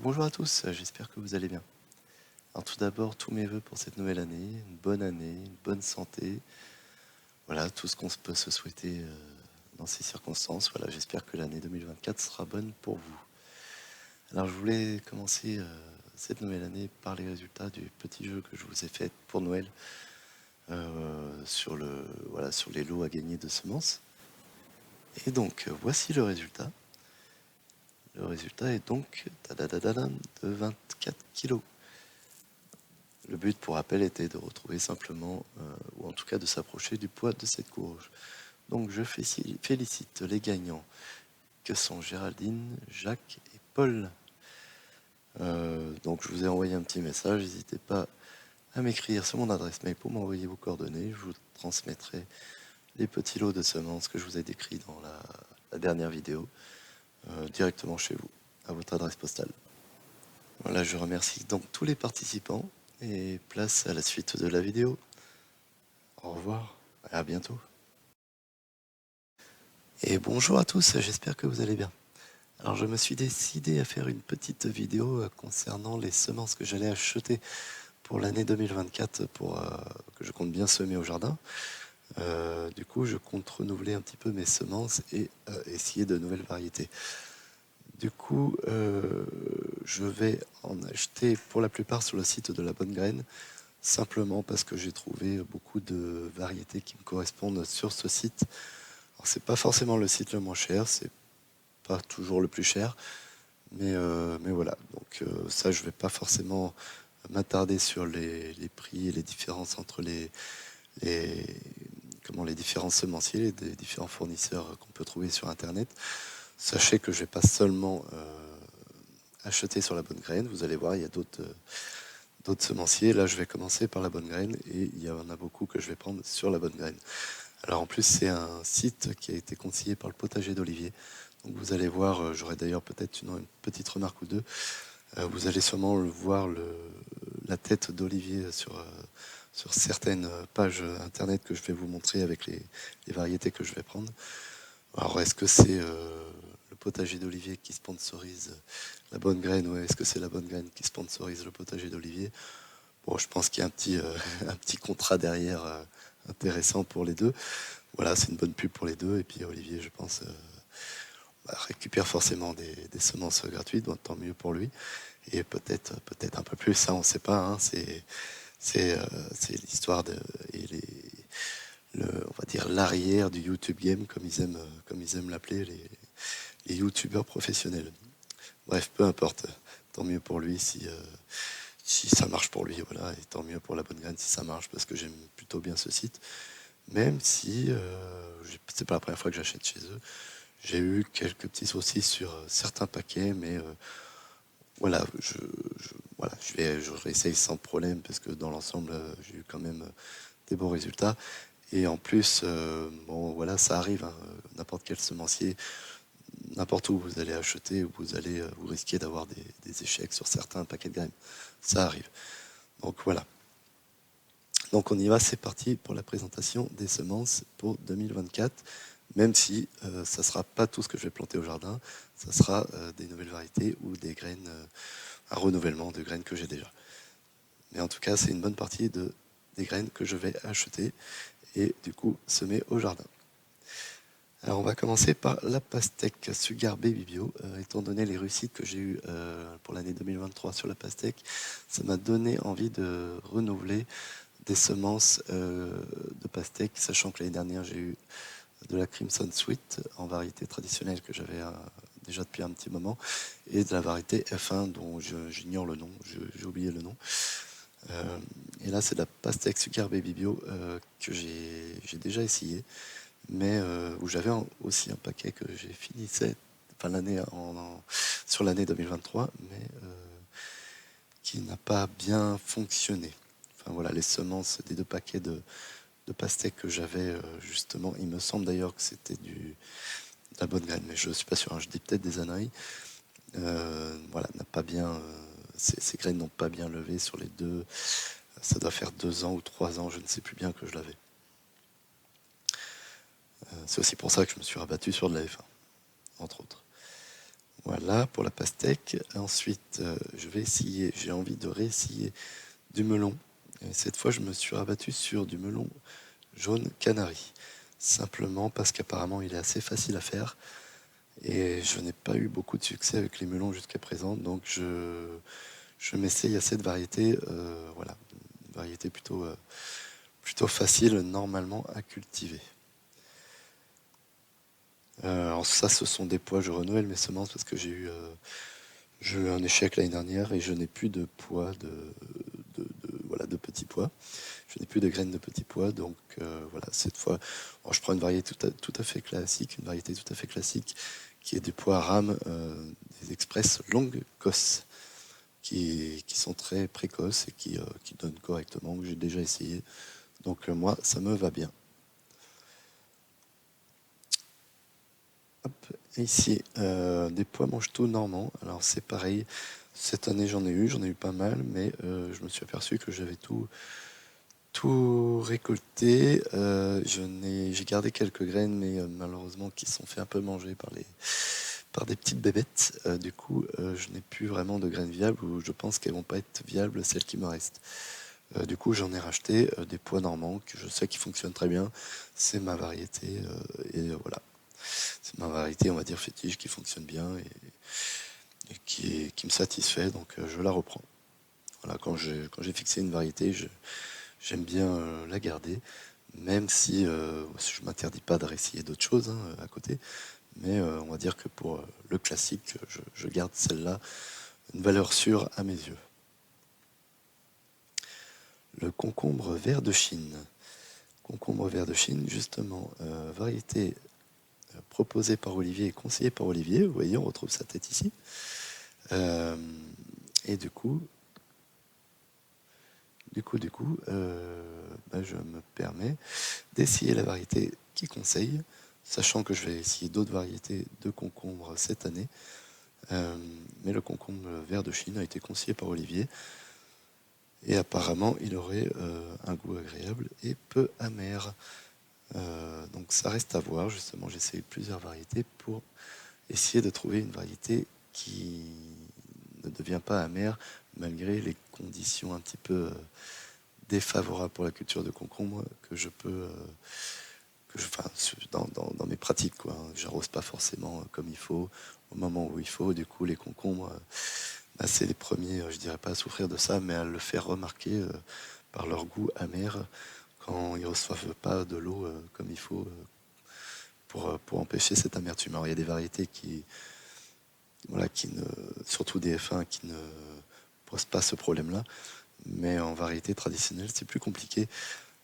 Bonjour à tous, j'espère que vous allez bien. Alors tout d'abord, tous mes voeux pour cette nouvelle année, une bonne santé. Voilà, tout ce qu'on peut se souhaiter dans ces circonstances. Voilà, j'espère que l'année 2024 sera bonne pour vous. Alors je voulais commencer cette nouvelle année par les résultats du petit jeu que je vous ai fait pour Noël sur les lots à gagner de semences. Et donc, voici le résultat. Le résultat est donc tadadadadam, de 24 kilos. Le but, pour rappel, était de retrouver simplement, ou en tout cas de s'approcher du poids de cette courge. Donc je félicite les gagnants, que sont Géraldine, Jacques et Paul. Donc je vous ai envoyé un petit message, n'hésitez pas à m'écrire sur mon adresse mail pour m'envoyer vos coordonnées. Je vous transmettrai les petits lots de semences que je vous ai décrits dans la dernière vidéo, directement chez vous, à votre adresse postale. Voilà, je remercie donc tous les participants et place à la suite de la vidéo. Au revoir, et à bientôt. Et bonjour à tous, j'espère que vous allez bien. Alors je me suis décidé à faire une petite vidéo concernant les semences que j'allais acheter pour l'année 2024 que je compte bien semer au jardin. Du coup, je compte renouveler un petit peu mes semences et essayer de nouvelles variétés. Du coup, je vais en acheter pour la plupart sur le site de La Bonne Graine, simplement parce que j'ai trouvé beaucoup de variétés qui me correspondent sur ce site. Alors, c'est pas forcément le site le moins cher, c'est pas toujours le plus cher, mais voilà. Donc ça, je vais pas forcément m'attarder sur les prix et les différences entre les, les différents semenciers, les différents fournisseurs qu'on peut trouver sur Internet. Sachez que je vais pas seulement acheter sur La Bonne Graine. Vous allez voir, il y a d'autres semenciers. Là, je vais commencer par La Bonne Graine et il y en a beaucoup que je vais prendre sur La Bonne Graine. Alors en plus, c'est un site qui a été conseillé par le potager d'Olivier. Donc vous allez voir, j'aurai d'ailleurs peut-être une petite remarque ou deux. Vous allez sûrement voir la tête d'Olivier sur certaines pages internet que je vais vous montrer avec les variétés que je vais prendre. Alors est-ce que c'est le potager d'Olivier qui sponsorise La Bonne Graine, ou est-ce que c'est La Bonne Graine qui sponsorise le potager d'Olivier? Bon, je pense qu'il y a un un petit contrat derrière intéressant pour les deux. Voilà, c'est une bonne pub pour les deux. Et puis Olivier, je pense, récupère forcément des semences gratuites, donc tant mieux pour lui. Et peut-être un peu plus, ça on ne sait pas. Hein, c'est l'histoire on va dire l'arrière du YouTube game, comme ils aiment l'appeler les YouTubeurs professionnels. Bref, peu importe. Tant mieux pour lui si ça marche pour lui, voilà, et tant mieux pour La Bonne Graine si ça marche, parce que j'aime plutôt bien ce site. Même si c'est pas la première fois que j'achète chez eux. J'ai eu quelques petits soucis sur certains paquets, mais voilà, je réessaye sans problème parce que dans l'ensemble, j'ai eu quand même des bons résultats. Et en plus, bon, voilà, ça arrive, hein, n'importe quel semencier, n'importe où vous allez acheter, vous risquez d'avoir des échecs sur certains paquets de graines. Ça arrive. Donc voilà. Donc on y va, c'est parti pour la présentation des semences pour 2024. Même si ça ne sera pas tout ce que je vais planter au jardin, ça sera des nouvelles variétés ou des graines, un renouvellement de graines que j'ai déjà. Mais en tout cas, c'est une bonne partie des graines que je vais acheter et du coup semer au jardin. Alors on va commencer par la pastèque Sugar Baby Bio. Étant donné les réussites que j'ai eues pour l'année 2023 sur la pastèque, ça m'a donné envie de renouveler des semences de pastèque, sachant que l'année dernière j'ai eu de la Crimson Sweet en variété traditionnelle que j'avais déjà depuis un petit moment, et de la variété F1 dont j'ignore le nom, j'ai oublié le nom. Et là c'est de la pastèque Sugar Baby Bio que j'ai déjà essayé, mais où j'avais aussi un paquet que j'ai finissé enfin, sur l'année 2023, mais qui n'a pas bien fonctionné. Enfin voilà, les semences des deux paquets de pastèques que j'avais justement, il me semble d'ailleurs que c'était de la bonne graine, mais je ne suis pas sûr, hein, je dis peut-être des âneries. Voilà, n'a pas bien, ces graines n'ont pas bien levé sur les deux. Ça doit faire 2 ans ou 3 ans, je ne sais plus bien que je l'avais. C'est aussi pour ça que je me suis rabattu sur de la F1, entre autres. Voilà pour la pastèque. Ensuite, j'ai envie de réessayer du melon. Et cette fois, je me suis rabattu sur du melon jaune canari. Simplement parce qu'apparemment, il est assez facile à faire. Et je n'ai pas eu beaucoup de succès avec les melons jusqu'à présent. Donc, je m'essaye à cette variété. Voilà, une variété plutôt facile normalement à cultiver. Alors ça, ce sont des pois. Je renouvelle mes semences parce que j'ai eu un échec l'année dernière et je n'ai plus de pois voilà, de petits pois. Je n'ai plus de graines de petits pois, donc voilà, cette fois, alors, je prends une variété tout à fait classique, qui est des pois rames, des express longue cosse, qui sont très précoces et qui donnent correctement, que j'ai déjà essayé. Donc moi, ça me va bien. Hop, et ici, des pois mange-tout normands. Alors c'est pareil, cette année j'en ai eu pas mal, mais je me suis aperçu que j'avais tout récolté. J'ai gardé quelques graines, mais malheureusement qui se sont fait un peu manger par des petites bébêtes. Du coup, je n'ai plus vraiment de graines viables, ou je pense qu'elles vont pas être viables, celles qui me restent. Du coup, j'en ai racheté des pois normands que je sais qui fonctionnent très bien. C'est ma variété, et voilà. C'est ma variété, on va dire, fétiche, qui fonctionne bien et qui me satisfait, donc je la reprends. Voilà, quand j'ai fixé une variété, j'aime bien la garder, même si je m'interdis pas de réessayer d'autres choses hein, à côté. Mais on va dire que pour le classique, je garde celle-là, une valeur sûre à mes yeux. Le concombre vert de Chine. Concombre vert de Chine, justement, variété proposée par Olivier et conseillée par Olivier. Vous voyez, on retrouve sa tête ici. Et du coup, je me permets d'essayer la variété qu'il conseille, sachant que je vais essayer d'autres variétés de concombre cette année. Mais le concombre vert de Chine a été conseillé par Olivier. Et apparemment, il aurait un goût agréable et peu amer. Donc ça reste à voir. Justement, j'essaie plusieurs variétés pour essayer de trouver une variété qui ne devient pas amère malgré les conditions un petit peu défavorables pour la culture de concombre que je peux dans mes pratiques quoi. J'arrose pas forcément comme il faut au moment où il faut. Du coup, les concombres, c'est les premiers, je dirais pas à souffrir de ça, mais à le faire remarquer par leur goût amer quand ils reçoivent pas de l'eau comme il faut pour empêcher cette amertume. Alors il y a des variétés voilà, surtout des F1 qui ne posent pas ce problème-là, mais en variété traditionnelle, c'est plus compliqué.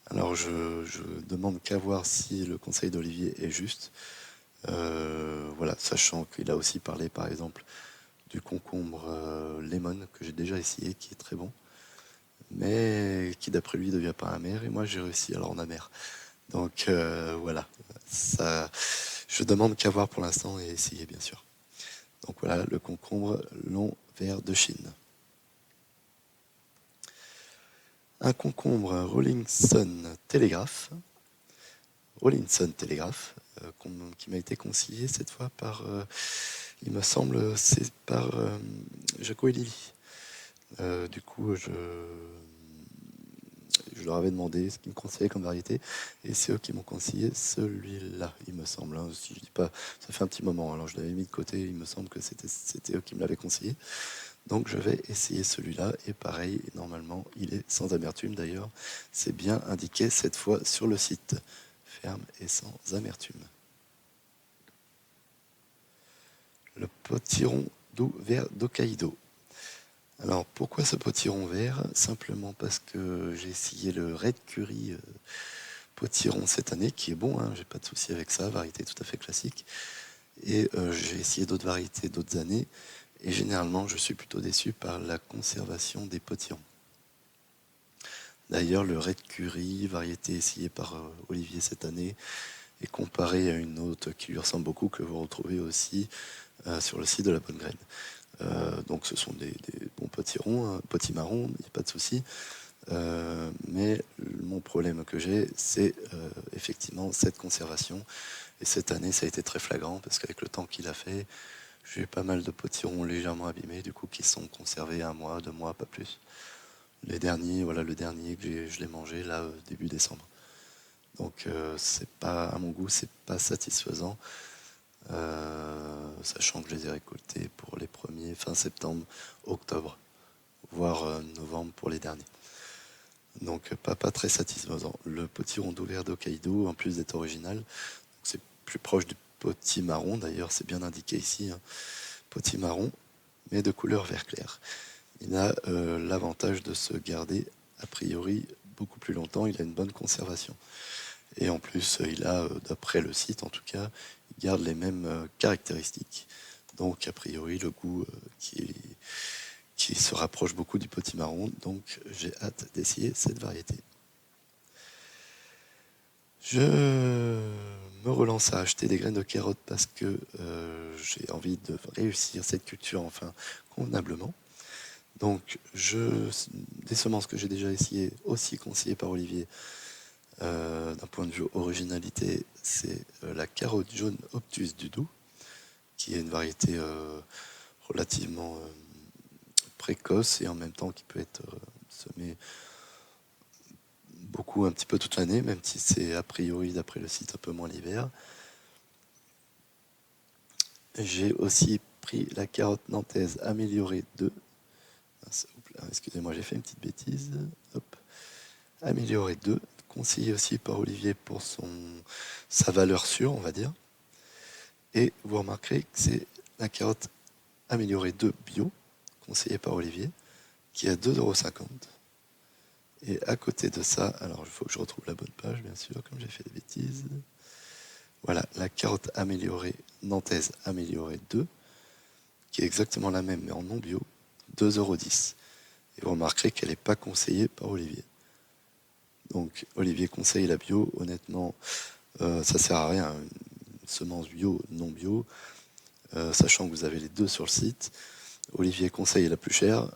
Alors je demande qu'à voir si le conseil d'Olivier est juste. Voilà, sachant qu'il a aussi parlé par exemple du concombre lemon que j'ai déjà essayé, qui est très bon, mais qui d'après lui ne devient pas amer, et moi j'ai réussi à le rendre amer. Donc voilà, ça, je demande qu'à voir pour l'instant et essayer bien sûr. Donc voilà, le concombre long vert de Chine. Un concombre Rawlinson Telegraph, qui m'a été conseillé cette fois par, il me semble, c'est par Jaco et Lily. Du coup, je leur avais demandé ce qu'ils me conseillaient comme variété, et c'est eux qui m'ont conseillé celui-là, il me semble. Hein. Si je dis pas, ça fait un petit moment, alors je l'avais mis de côté, il me semble que c'était eux qui me l'avaient conseillé. Donc je vais essayer celui-là, et pareil, normalement, il est sans amertume d'ailleurs. C'est bien indiqué cette fois sur le site. Ferme et sans amertume. Le potiron doux vert d'Hokkaido. Alors pourquoi ce potiron vert? Simplement parce que j'ai essayé le Red Curry potiron cette année, qui est bon, hein, j'ai pas de souci avec ça, variété tout à fait classique. Et j'ai essayé d'autres variétés d'autres années, et généralement je suis plutôt déçu par la conservation des potirons. D'ailleurs, le Red Curry, variété essayée par Olivier cette année, est comparé à une autre qui lui ressemble beaucoup, que vous retrouvez aussi sur le site de la Bonne Graine. Donc ce sont des bons potirons, potimarrons, il n'y a pas de souci. Mais mon problème que j'ai, c'est effectivement cette conservation. Et cette année, ça a été très flagrant, parce qu'avec le temps qu'il a fait, J'ai pas mal de potirons légèrement abîmés, du coup, qui sont conservés 1 mois, 2 mois, pas plus. Les derniers, voilà, le dernier que je l'ai mangé là, début décembre. Donc, c'est pas, à mon goût, c'est pas satisfaisant, sachant que je les ai récoltés pour les premiers fin septembre, octobre, voire novembre pour les derniers. Donc, pas très satisfaisant. Le potiron d'ouvert d'Hokkaido, en plus d'être original, c'est plus proche du potimarron, d'ailleurs, c'est bien indiqué ici, hein, potimarron, mais de couleur vert clair. Il a l'avantage de se garder, a priori, beaucoup plus longtemps. Il a une bonne conservation. Et en plus, il a, d'après le site en tout cas, il garde les mêmes caractéristiques. Donc, a priori, le goût qui se rapproche beaucoup du potimarron. Donc, j'ai hâte d'essayer cette variété. Je me relance à acheter des graines de carottes parce que j'ai envie de réussir cette culture enfin convenablement. Donc, des semences que j'ai déjà essayées, aussi conseillées par Olivier, d'un point de vue originalité, c'est la carotte jaune Obtus du Doubs, qui est une variété relativement précoce et en même temps qui peut être semée beaucoup, un petit peu toute l'année, même si c'est a priori, d'après le site, un peu moins l'hiver. J'ai aussi pris la carotte nantaise améliorée 2. Excusez-moi, j'ai fait une petite bêtise. Hop. Améliorée 2, conseillé aussi par Olivier pour sa valeur sûre, on va dire. Et vous remarquerez que c'est la carotte améliorée 2 bio, conseillée par Olivier, qui est à 2,50 €. Et à côté de ça, alors il faut que je retrouve la bonne page, bien sûr, comme j'ai fait des bêtises. Voilà, la carotte améliorée, nantaise améliorée 2, qui est exactement la même, mais en non bio, 2,10 €. Et vous remarquerez qu'elle n'est pas conseillée par Olivier. Donc Olivier conseille la bio, honnêtement, ça sert à rien, une semence bio, non bio, sachant que vous avez les deux sur le site. Olivier conseille la plus chère.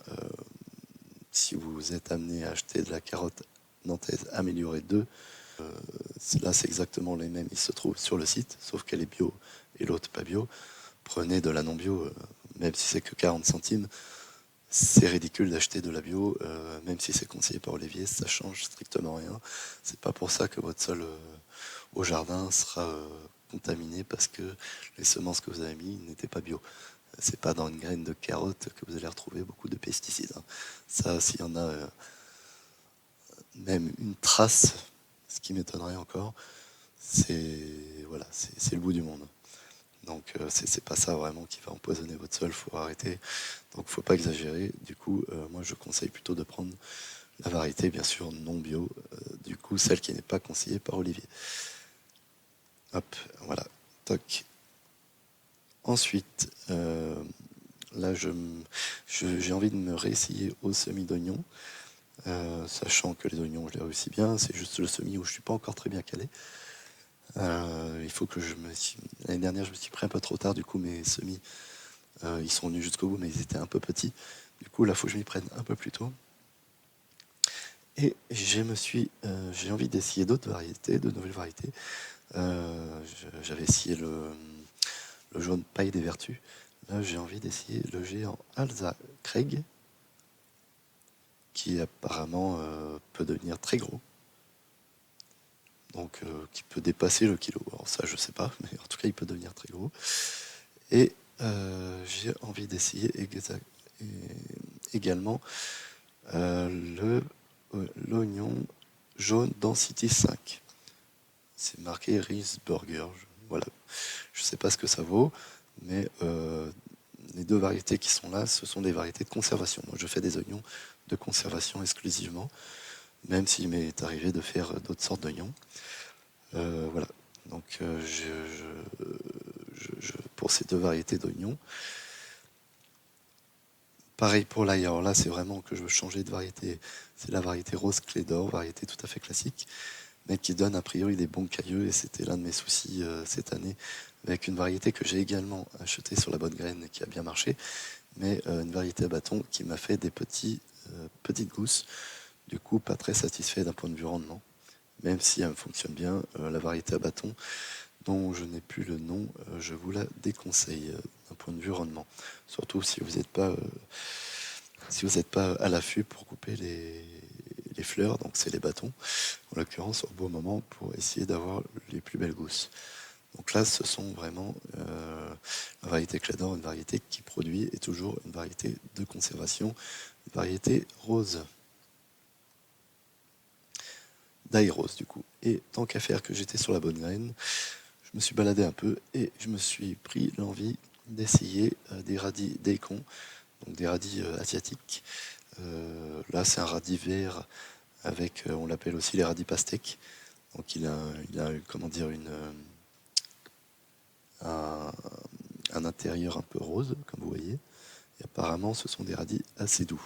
Si vous êtes amené à acheter de la carotte nantaise améliorée 2, là c'est exactement les mêmes, ils se trouvent sur le site, sauf qu'elle est bio et l'autre pas bio. Prenez de la non bio, même si c'est que 40 centimes. C'est ridicule d'acheter de la bio, même si c'est conseillé par Olivier, ça change strictement rien. C'est pas pour ça que votre sol au jardin sera contaminé parce que les semences que vous avez mis n'étaient pas bio. C'est pas dans une graine de carotte que vous allez retrouver beaucoup de pesticides. Ça, s'il y en a même une trace, ce qui m'étonnerait encore, c'est voilà, c'est le bout du monde. Donc c'est pas ça vraiment qui va empoisonner votre sol, faut arrêter. Donc faut pas exagérer. Du coup, moi je conseille plutôt de prendre la variété, bien sûr, non bio, du coup celle qui n'est pas conseillée par Olivier. Hop, voilà, toc. Ensuite, là j'ai envie de me réessayer au semis d'oignons, sachant que les oignons je les réussis bien, c'est juste le semis où je suis pas encore très bien calé. Il faut que l'année dernière je me suis pris un peu trop tard, du coup mes semis ils sont venus jusqu'au bout mais ils étaient un peu petits, du coup là il faut que je m'y prenne un peu plus tôt. Et j'ai envie d'essayer d'autres variétés, de nouvelles variétés. J'avais essayé le jaune paille des vertus. Là j'ai envie d'essayer le géant Alza Craig, qui apparemment peut devenir très gros. Donc qui peut dépasser le kilo. Alors ça je sais pas, mais en tout cas il peut devenir très gros. Et j'ai envie d'essayer également l'oignon jaune Density 5. C'est marqué Riesburger. Voilà. Je sais pas ce que ça vaut, mais les deux variétés qui sont là, ce sont des variétés de conservation. Moi je fais des oignons de conservation exclusivement, même s'il m'est arrivé de faire d'autres sortes d'oignons. Voilà. Donc pour ces deux variétés d'oignons. Pareil pour l'ail. Alors là, c'est vraiment que je veux changer de variété. C'est la variété rose clé d'or, variété tout à fait classique, mais qui donne a priori des bons cailloux. Et c'était l'un de mes soucis cette année, avec une variété que j'ai également achetée sur la bonne graine et qui a bien marché, mais une variété à bâton qui m'a fait des petites gousses. Du coup, pas très satisfait d'un point de vue rendement. Même si elle fonctionne bien, la variété à bâton dont je n'ai plus le nom, je vous la déconseille d'un point de vue rendement. Surtout si vous n'êtes pas, à l'affût pour couper les fleurs, donc c'est les bâtons, en l'occurrence au bon moment pour essayer d'avoir les plus belles gousses. Donc là, ce sont vraiment la variété Clador, une variété qui produit et toujours une variété de conservation, une variété rose. D'ail rose du coup. Et tant qu'à faire que j'étais sur la bonne graine, je me suis baladé un peu et je me suis pris l'envie d'essayer des radis daikon, donc des radis asiatiques. Là, c'est un radis vert avec, on l'appelle aussi les radis pastèques. Donc il a comment dire, un intérieur un peu rose, comme vous voyez. Et apparemment, ce sont des radis assez doux.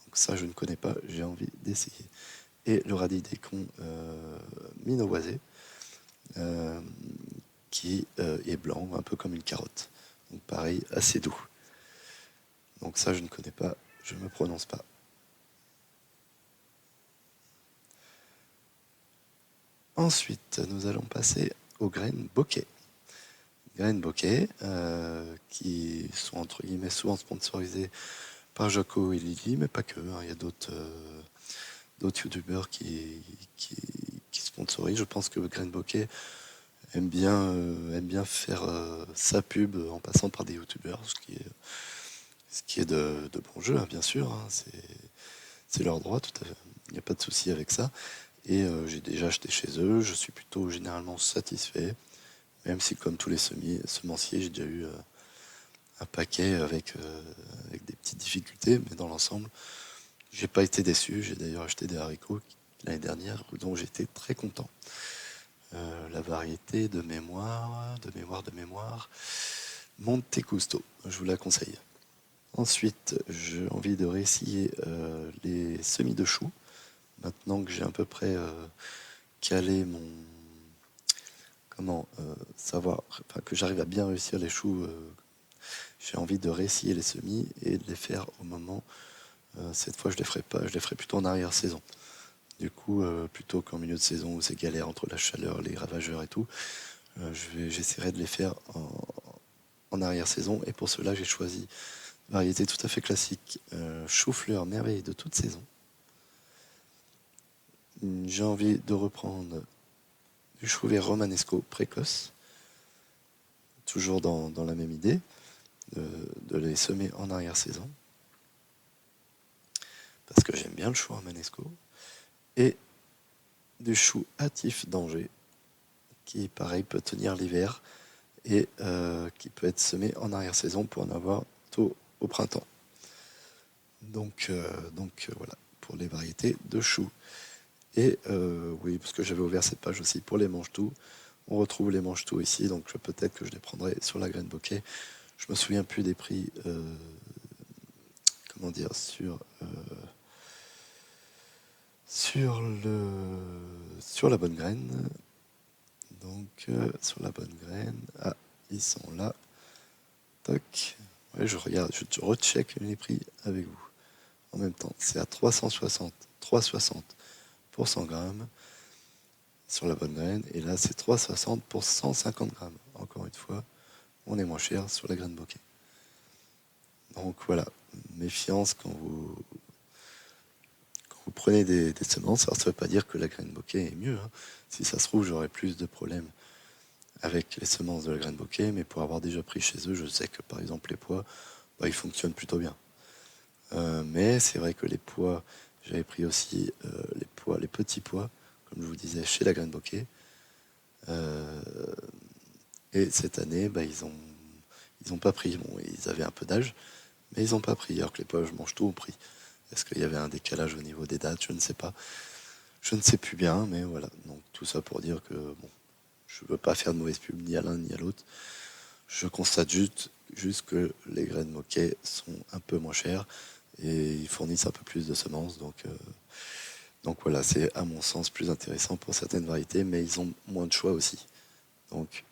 Donc ça, je ne connais pas, j'ai envie d'essayer. Et le radis daikon minoisé, qui est blanc, un peu comme une carotte. Donc pareil, assez doux. Donc ça, je ne connais pas, je ne me prononce pas. Ensuite, nous allons passer aux graines bokeh. Graines bokeh, qui sont entre guillemets souvent sponsorisées par Jaco et Lily, mais pas que. Il y a d'autres youtubeurs qui sponsorisent. Je pense que Graines bokeh aime bien faire sa pub en passant par des youtubeurs, ce qui est de bon jeu, hein, bien sûr. Hein, c'est leur droit, tout à fait. Il n'y a pas de souci avec ça. Et j'ai déjà acheté chez eux. Je suis plutôt généralement satisfait, même si comme tous les semenciers, j'ai déjà eu un paquet avec des petites difficultés, mais dans l'ensemble, j'ai pas été déçu. J'ai d'ailleurs acheté des haricots l'année dernière, dont j'étais très content. La variété de mémoire, Monte Custo, je vous la conseille. Ensuite, j'ai envie de réessayer les semis de choux. Maintenant que j'ai à peu près calé mon... savoir... Enfin, que j'arrive à bien réussir les choux, j'ai envie de réessayer les semis et de les faire au moment... cette fois, je les ferai pas, je les ferai plutôt en arrière-saison. Du coup, plutôt qu'en milieu de saison où c'est galère entre la chaleur, les ravageurs et tout, j'essaierai de les faire en arrière-saison. Et pour cela, j'ai choisi une variété tout à fait classique, chou-fleur merveille de toute saison. J'ai envie de reprendre du chou vert romanesco précoce, toujours dans la même idée, de les semer en arrière-saison, parce que j'aime bien le chou romanesco. Et du chou hâtif d'Angers, qui pareil peut tenir l'hiver et qui peut être semé en arrière-saison pour en avoir tôt au printemps. Donc voilà, pour les variétés de choux. Et oui, parce que j'avais ouvert cette page aussi pour les mange-tout. On retrouve les mange-tout ici, donc peut-être que je les prendrai sur la graine bokeh. Je me souviens plus des prix, sur la bonne graine. Donc sur la bonne graine, ah, ils sont là. Toc. Ouais, je regarde, je recheck les prix avec vous. En même temps, c'est à 360 pour 100 grammes sur la bonne graine. Et là, c'est 3,60 pour 150 grammes. Encore une fois, on est moins cher sur la graine bokeh. Donc voilà, méfiance quand vous prenez des semences. Alors ça ne veut pas dire que la graine bokeh est mieux. Hein. Si ça se trouve, j'aurais plus de problèmes avec les semences de la graine bokeh, mais pour avoir déjà pris chez eux, je sais que par exemple les pois, ils fonctionnent plutôt bien. Mais c'est vrai que les pois, j'avais pris aussi les petits pois, comme je vous disais, chez la graine bokeh. Et cette année, ils ont pas pris. Bon, ils avaient un peu d'âge, mais ils n'ont pas pris. Alors que les pois, je mange tout au prix. Est-ce qu'il y avait un décalage au niveau des dates? Je ne sais pas. Je ne sais plus bien, mais voilà. Donc tout ça pour dire que bon, je ne veux pas faire de mauvaise pub ni à l'un ni à l'autre. Je constate juste que les graines bokeh sont un peu moins chères et ils fournissent un peu plus de semences. Donc voilà, c'est à mon sens plus intéressant pour certaines variétés, mais ils ont moins de choix aussi. Donc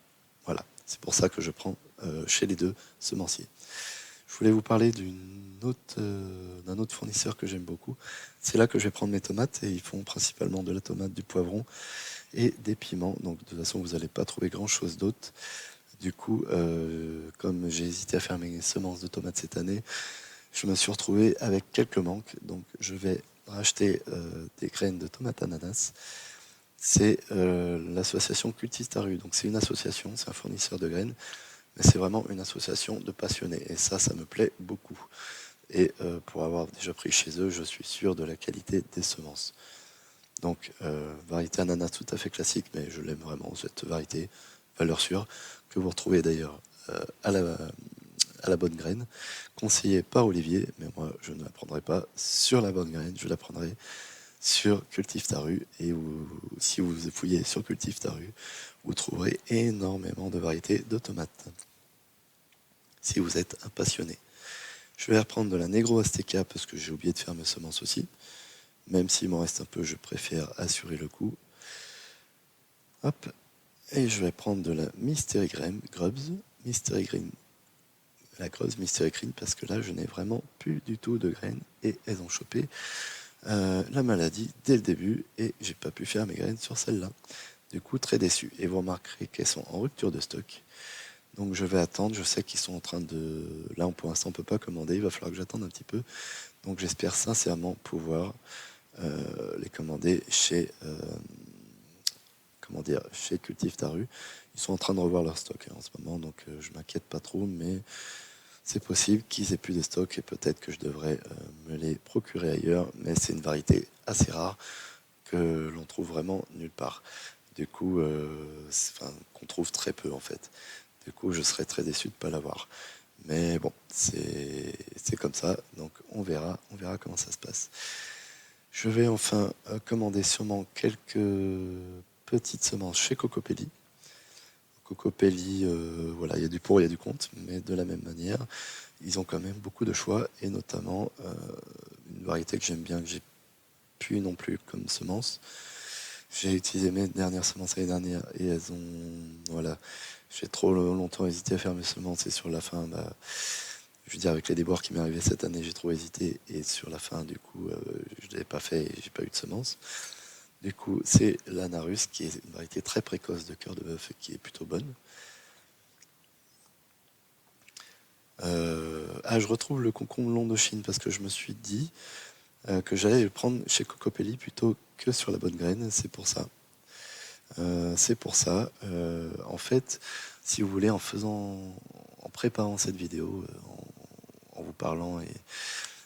voilà, c'est pour ça que je prends chez les deux semenciers. Je Je voulais vous parler d'un autre fournisseur que j'aime beaucoup. C'est là que je vais prendre mes tomates et ils font principalement de la tomate, du poivron et des piments. Donc de toute façon, vous n'allez pas trouver grand-chose d'autre. Du coup, comme j'ai hésité à faire mes semences de tomates cette année, je me suis retrouvé avec quelques manques. Donc je vais racheter des graines de tomates ananas. C'est l'association Cultistaru. Donc c'est une association, c'est un fournisseur de graines, mais c'est vraiment une association de passionnés. Et ça me plaît beaucoup. Et pour avoir déjà pris chez eux, je suis sûr de la qualité des semences. Donc variété ananas tout à fait classique, mais je l'aime vraiment cette variété, valeur sûre, que vous retrouvez d'ailleurs à la bonne graine, conseillée par Olivier, mais moi je ne la prendrai pas sur la bonne graine, je la prendrai sur Cultistaru, et si vous fouillez sur Cultistaru, vous trouverez énormément de variétés de tomates, si vous êtes un passionné. Je vais reprendre de la Negro Azteca parce que j'ai oublié de faire mes semences aussi, même s'il m'en reste un peu, je préfère assurer le coup. Hop, et je vais prendre de la Mystery Grubs, Mystery Green, la Grubs Mystery Green, parce que là je n'ai vraiment plus du tout de graines et elles ont chopé la maladie dès le début et j'ai pas pu faire mes graines sur celle-là. Du coup, très déçu. Et vous remarquerez qu'elles sont en rupture de stock. Donc je vais attendre. Je sais qu'ils sont en train de... Là, pour l'instant, on ne peut pas commander. Il va falloir que j'attende un petit peu. Donc j'espère sincèrement pouvoir les commander chez... chez Cultistaru. Ils sont en train de revoir leur stock en ce moment. Donc je m'inquiète pas trop. Mais c'est possible qu'ils aient plus de stock et peut-être que je devrais me les procurer ailleurs, mais c'est une variété assez rare que l'on trouve vraiment nulle part. Du coup, qu'on trouve très peu en fait. Du coup, je serais très déçu de ne pas l'avoir. Mais bon, c'est comme ça, donc on verra comment ça se passe. Je vais enfin commander sûrement quelques petites semences chez Cocopelli. Cocopelli, voilà, il y a du pour, il y a du contre, mais de la même manière, ils ont quand même beaucoup de choix, et notamment une variété que j'aime bien, que j'ai plus non plus comme semence. J'ai utilisé mes dernières semences l'année dernière, et elles ont, voilà, j'ai trop longtemps hésité à faire mes semences, et sur la fin, je veux dire, avec les déboires qui m'est arrivé cette année, j'ai trop hésité, et sur la fin, du coup, je ne l'avais pas fait, et j'ai pas eu de semences. Du coup, c'est l'Anarus, qui est une variété très précoce de cœur de bœuf et qui est plutôt bonne. Je retrouve le concombre long de Chine parce que je me suis dit que j'allais le prendre chez Cocopelli plutôt que sur la bonne graine. C'est pour ça. En fait, si vous voulez, en préparant cette vidéo, en vous parlant, et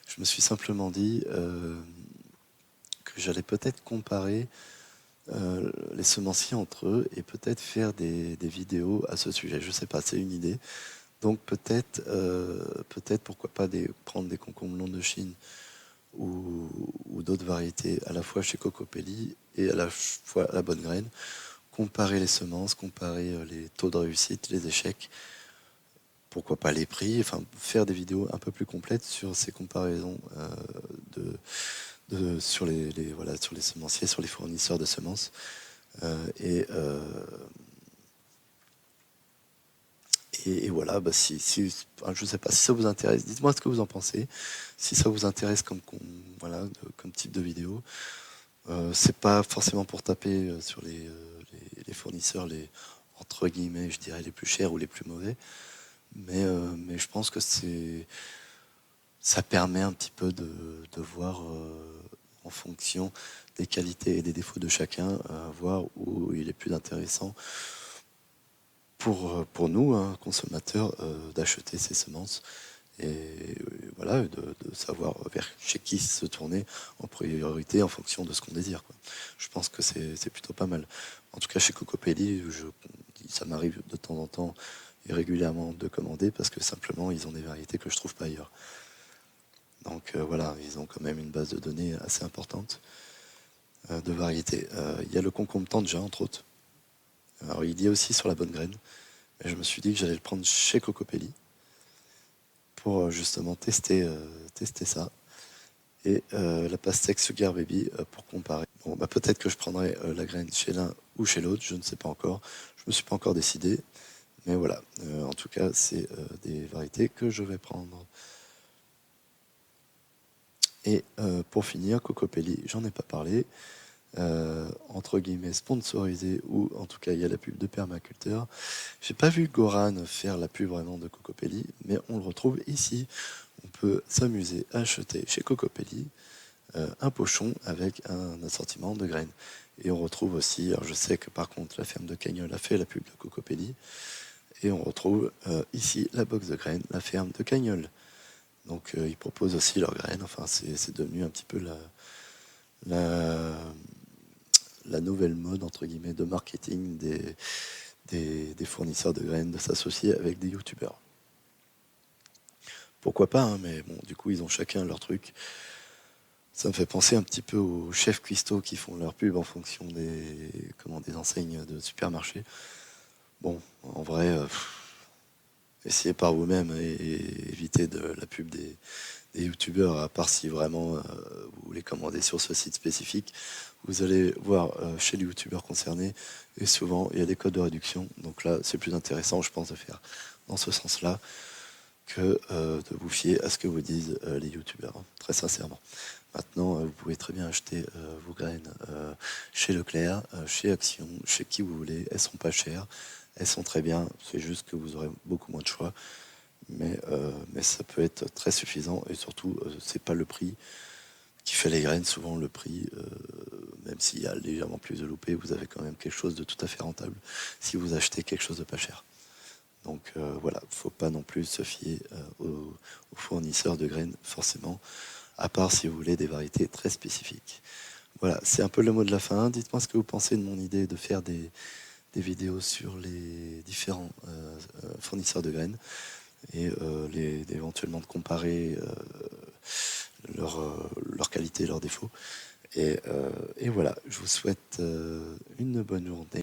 je me suis simplement dit que j'allais peut-être comparer les semenciers entre eux et peut-être faire des vidéos à ce sujet. Je sais pas, c'est une idée. Donc peut-être pourquoi pas prendre des concombres longs de Chine ou d'autres variétés à la fois chez Cocopelli et à la fois à la bonne graine, comparer les semences, comparer les taux de réussite, les échecs, pourquoi pas les prix, enfin faire des vidéos un peu plus complètes sur ces comparaisons sur sur les semenciers, sur les fournisseurs de semences. Et voilà, je ne sais pas si ça vous intéresse, dites-moi ce que vous en pensez. Si ça vous intéresse comme type de vidéo, c'est pas forcément pour taper sur les fournisseurs, entre guillemets, je dirais les plus chers ou les plus mauvais, mais je pense que ça permet un petit peu de voir en fonction des qualités et des défauts de chacun, voir où il est plus intéressant pour nous, hein, consommateurs, d'acheter ces semences et voilà, de savoir chez qui se tourner en priorité en fonction de ce qu'on désire, quoi. Je pense que c'est plutôt pas mal. En tout cas, chez Cocopelli, ça m'arrive de temps en temps et régulièrement de commander parce que simplement, ils ont des variétés que je trouve pas ailleurs. Donc voilà, ils ont quand même une base de données assez importante de variétés. Il y a le concombre tanja, entre autres. Alors, il y a aussi sur la bonne graine. Et je me suis dit que j'allais le prendre chez Cocopelli pour justement tester ça. Et la pastèque Sugar Baby pour comparer. Bon, peut-être que je prendrai la graine chez l'un ou chez l'autre, je ne sais pas encore. Je ne me suis pas encore décidé. Mais voilà, en tout cas, c'est des variétés que je vais prendre. Et pour finir, Cocopelli, j'en ai pas parlé. Entre guillemets sponsorisé, ou en tout cas il y a la pub de permaculteur. J'ai pas vu Goran faire la pub vraiment de Cocopelli, mais on le retrouve ici. On peut s'amuser à acheter chez Cocopelli un pochon avec un assortiment de graines. Et on retrouve aussi, alors je sais que par contre la ferme de Cagnols a fait la pub de Cocopelli, et on retrouve ici la box de graines, la ferme de Cagnols. Donc ils proposent aussi leurs graines, enfin c'est devenu un petit peu la, la nouvelle mode entre guillemets de marketing des fournisseurs de graines de s'associer avec des youtubeurs. Pourquoi pas, hein, mais bon, du coup ils ont chacun leur truc. Ça me fait penser un petit peu aux chefs cuistots qui font leur pub en fonction des enseignes de supermarché. Bon, en vrai, essayez par vous-même et évitez de la pub des youtubeurs, à part si vraiment vous les commandez sur ce site spécifique. Vous allez voir chez les youtubeurs concernés, et souvent il y a des codes de réduction. Donc là, c'est plus intéressant, je pense, de faire dans ce sens-là que de vous fier à ce que vous disent les youtubeurs, hein, très sincèrement. Maintenant, vous pouvez très bien acheter vos graines chez Leclerc, chez Action, chez qui vous voulez. Elles sont pas chères, elles sont très bien. C'est juste que vous aurez beaucoup moins de choix. Mais ça peut être très suffisant, et surtout, c'est pas le prix qui fait les graines. Souvent, le prix, même s'il y a légèrement plus de loupé, vous avez quand même quelque chose de tout à fait rentable si vous achetez quelque chose de pas cher. Donc voilà, faut pas non plus se fier aux fournisseurs de graines, forcément, à part si vous voulez des variétés très spécifiques. Voilà, c'est un peu le mot de la fin. Dites-moi ce que vous pensez de mon idée de faire des vidéos sur les différents fournisseurs de graines, et éventuellement de comparer leur qualité, leurs défauts. Et voilà, je vous souhaite une bonne journée.